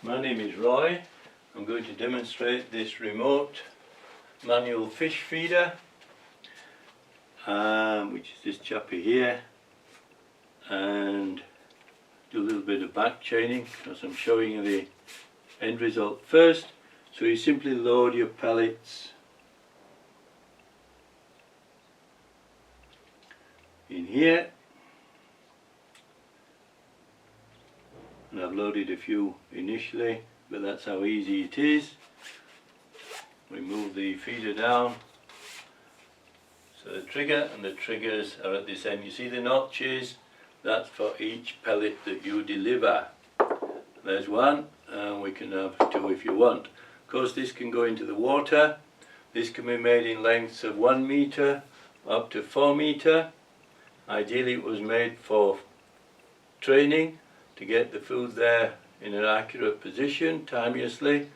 My name is Roy. I'm going to demonstrate this remote manual fish feeder, which is this chappy here, and do a little bit of back chaining because I'm showing you the end result first. So you simply load your pellets in here, and I've loaded a few initially, but that's how easy it is. Remove the feeder down. So the trigger and the triggers are at this end. You see the notches? That's for each pellet that you deliver. There's one, and we can have two if you want. Of course, this can go into the water. This can be made in lengths of 1 meter up to 4 meter. Ideally it was made for training to get the food there in an accurate position, timeously.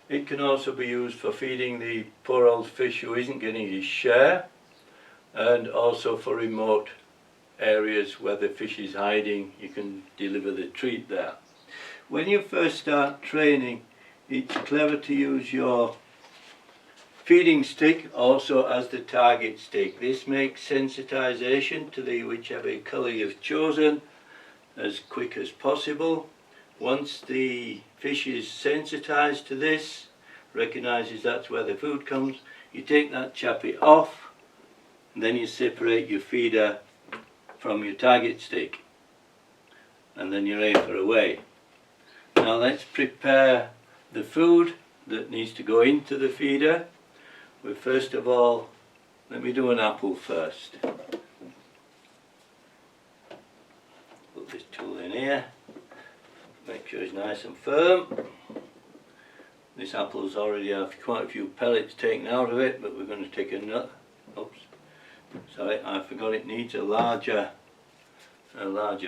It can also be used for feeding the poor old fish who isn't getting his share, and also for remote areas where the fish is hiding, you can deliver the treat there. When you first start training, it's clever to use your feeding stick also as the target stick. This makes sensitization to the whichever colour you've chosen as quick as possible. Once the fish is sensitized to this, recognises that's where the food comes, you take that chappy off, and then you separate your feeder from your target stick, and then you're aim for away. Now let's prepare the food that needs to go into the feeder. Well, first of all, let me do an apple first. Put this tool in here, make sure it's nice and firm. This apple's already have quite a few pellets taken out of it, but we're going to take another. Oops, sorry, I forgot it needs a larger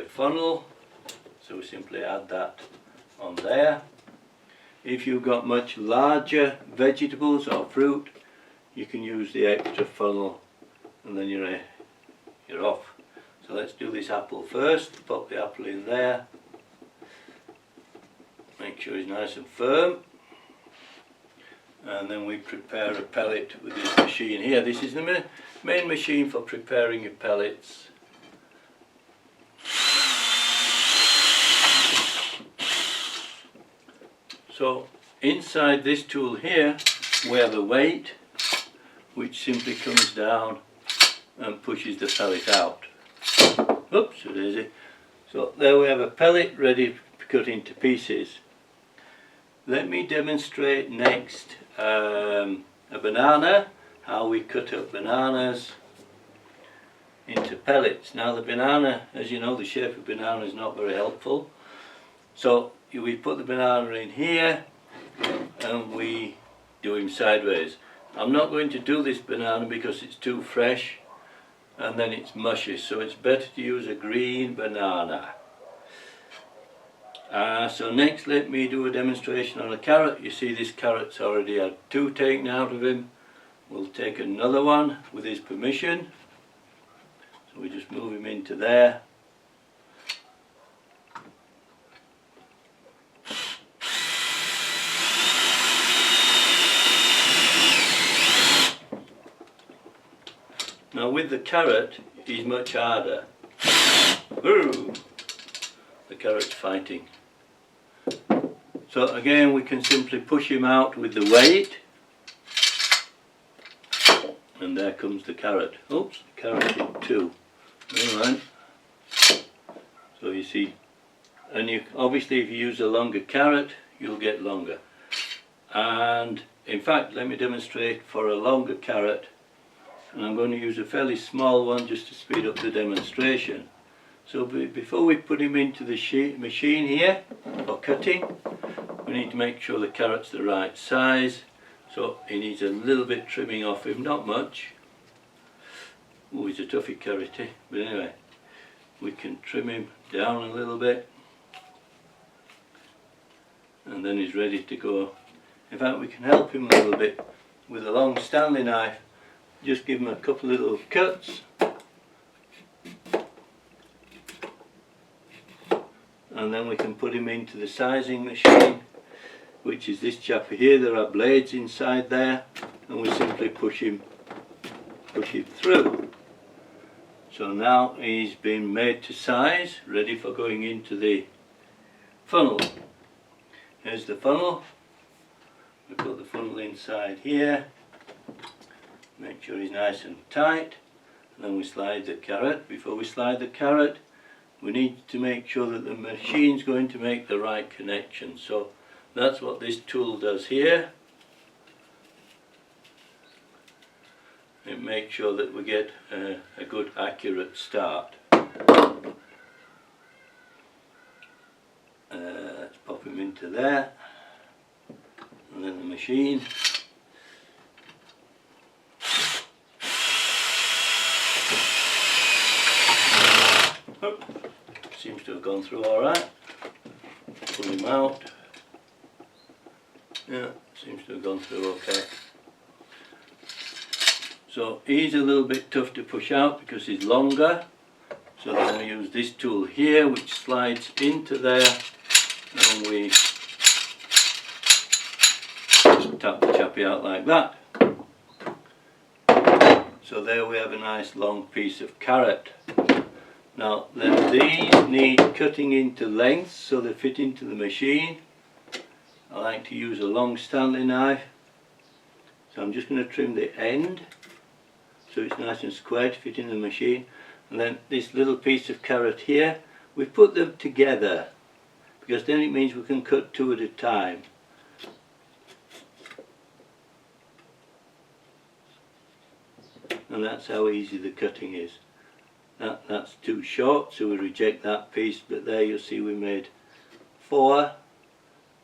funnel, so we simply add that on there. If you've got much larger vegetables or fruit, you can use the extra funnel, and then you're off. So let's do this apple first. Pop the apple in there. Make sure it's nice and firm. And then we prepare a pellet with this machine here. This is the main machine for preparing your pellets. So inside this tool here we have a weight which simply comes down and pushes the pellet out. Oops, so there's it. So there we have a pellet ready to cut into pieces. Let me demonstrate next a banana, how we cut up bananas into pellets. Now the banana, as you know, the shape of banana is not very helpful. So we put the banana in here and we do him sideways. I'm not going to do this banana because it's too fresh and then it's mushy, so it's better to use a green banana. So next let me do a demonstration on a carrot. You see this carrot's already had 2 taken out of him. We'll take another one with his permission. So we just move him into there. Now with the carrot, he's much harder. Ooh, the carrot's fighting. So again, we can simply push him out with the weight, and there comes the carrot. Oops, the carrot in 2. Alright. So you see, and obviously if you use a longer carrot, you'll get longer. And in fact, let me demonstrate for a longer carrot. And I'm going to use a fairly small one just to speed up the demonstration. So before we put him into the machine here for cutting, we need to make sure the carrot's the right size. So he needs a little bit trimming off him, not much. Oh, he's a toughie carrot, but anyway, we can trim him down a little bit, and then he's ready to go. In fact, we can help him a little bit with a long Stanley knife. Just give him a couple of little cuts, and then we can put him into the sizing machine, which is this chap here. There are blades inside there, and we simply push it through. So now he's been made to size, ready for going into the funnel. Here's the funnel. We put the funnel inside here, make sure he's nice and tight, and then we slide the carrot. Before we slide the carrot, we need to make sure that the machine's going to make the right connection. So that's what this tool does here. It makes sure that we get a good accurate start. Let's pop him into there, and then the machine. Oh, seems to have gone through alright. Pull him out. Yeah, seems to have gone through okay. So he's a little bit tough to push out because he's longer. So then we use this tool here, which slides into there, and we just tap the chappy out like that. So there we have a nice long piece of carrot. Now then these need cutting into lengths so they fit into the machine. I like to use a long Stanley knife. So I'm just going to trim the end so it's nice and square to fit in the machine. And then this little piece of carrot here, we put them together because then it means we can cut two at a time. And that's how easy the cutting is. That's too short, so we reject that piece, but there you'll see we made 4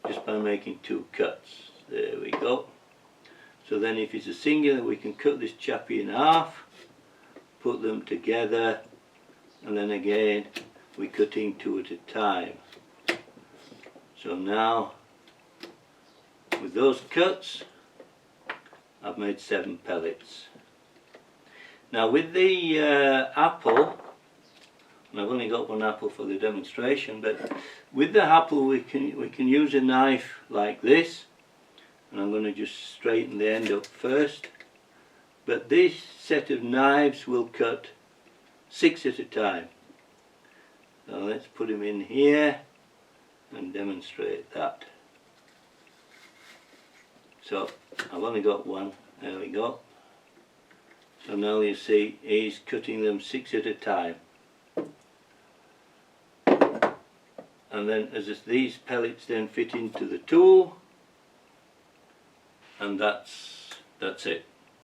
just by making 2 cuts. There we go. So then if it's a singular, we can cut this chappy in half, put them together, and then again we're cutting 2 at a time. So now with those cuts I've made 7 pellets. Now with the apple, and I've only got 1 apple for the demonstration, but with the apple we can use a knife like this, and I'm going to just straighten the end up first. But this set of knives will cut 6 at a time. So let's put them in here and demonstrate that. So I've only got 1, there we go. So now you see he's cutting them 6 at a time. And then as these pellets then fit into the tool, and that's it.